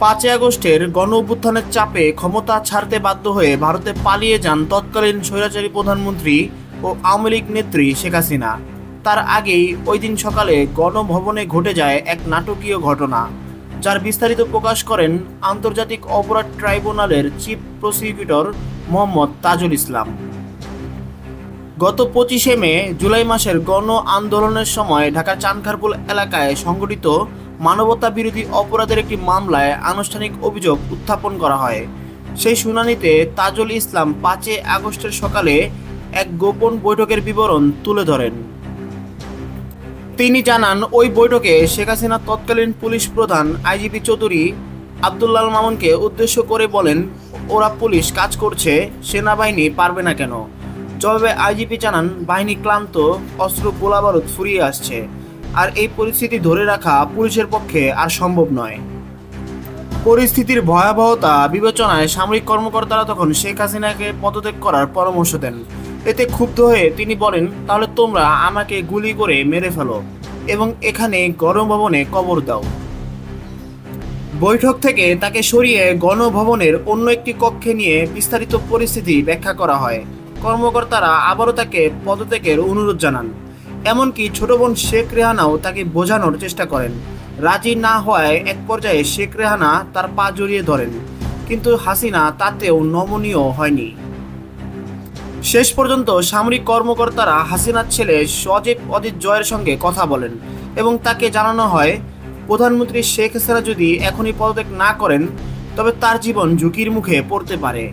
5ই আগস্টের গণ-অভ্যুত্থানের চাপে ক্ষমতা ছাড়তে বাধ্য হয়ে ভারতে পালিয়ে যান তৎকালীন স্বৈরাচারী প্রধানমন্ত্রী ও আওয়ামী লীগ নেত্রী শেখ হাসিনা। তার আগেই ওই দিন সকালে গণভবনে ঘটে যায় এক নাটকীয় ঘটনা, যার বিস্তারিত প্রকাশ করেন আন্তর্জাতিক অপরাধ ট্রাইব্যুনালের চিফ প্রসিকিউটর মোহাম্মদ তাজুল ইসলাম। গত 25শে মে জুলাই মাসের গণ আন্দোলনের সময় ঢাকার চানখারপুল এলাকায় সংঘটিত মানবতা বিরোধী অপরাধের একটি মামলায় আনুষ্ঠানিক অভিযোগ উত্থাপন করা হয়। সেই শুনানিতে তাজুল ইসলাম 5 আগস্টের সকালে এক গোপন বৈঠকের বিবরণ তুলে ধরেন। তিনি জানান, ওই বৈঠকে শেখ হাসিনা তৎকালীন পুলিশ প্রধান আইজিপি চৌধুরী আব্দুল্লাহ মামুনকে উদ্দেশ্য করে বলেন, ওরা পুলিশ কাজ করছে, সেনাবাহিনী পারবে না কেন? জবাবে আইজিপি জানান, বাহিনী ক্লান্ত, অস্ত্র গোলাবারুদ ফুরিয়ে আসছে, আর এই পরিস্থিতি ধরে রাখা পুলিশের পক্ষে আর সম্ভব নয়। পরিস্থিতির ভয়াবহতা বিবেচনায় সামরিক কর্মকর্তারা তখন শেখ হাসিনাকে পদত্যাগ করার পরামর্শ দেন। এতে ক্ষুব্ধ হয়ে তিনি বলেন, তাহলে তোমরা আমাকে গুলি করে মেরে ফেলো এবং এখানে গণভবনে কবর দাও। বৈঠক থেকে তাকে সরিয়ে গণভবনের অন্য একটি কক্ষে নিয়ে বিস্তারিত পরিস্থিতি ব্যাখ্যা করা হয়। কর্মকর্তারা আবারও তাকে পদত্যাগের অনুরোধ জানান। এমনকি ছোট বোন শেখ রেহানাও তাকে বোঝানোর চেষ্টা করেন। রাজি না হওয়ায় এক পর্যায়ে শেখ রেহানা তার পা জড়িয়ে ধরেন, কিন্তু হাসিনা তাতেও নমনীয় হয়নি। শেষ পর্যন্ত সামরিক কর্মকর্তারা হাসিনার ছেলে সজীব অজিত জয়ের সঙ্গে কথা বলেন এবং তাকে জানানো হয়, প্রধানমন্ত্রী শেখ হাসিনা যদি এখনই পদত্যাগ না করেন তবে তার জীবন ঝুঁকির মুখে পড়তে পারে।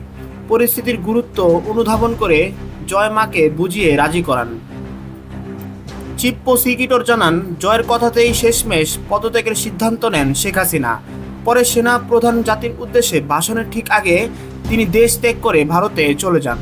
পরিস্থিতির গুরুত্ব অনুধাবন করে জয় মাকে বুঝিয়ে রাজি করান। চিফ প্রসিকিউটর জানান, জয়ের কথাতেই শেষমেশ পদত্যাগের সিদ্ধান্ত নেন শেখ হাসিনা। পরে সেনা প্রধান জাতির উদ্দেশ্যে ভাষণের ঠিক আগে তিনি দেশ ত্যাগ করে ভারতে চলে যান।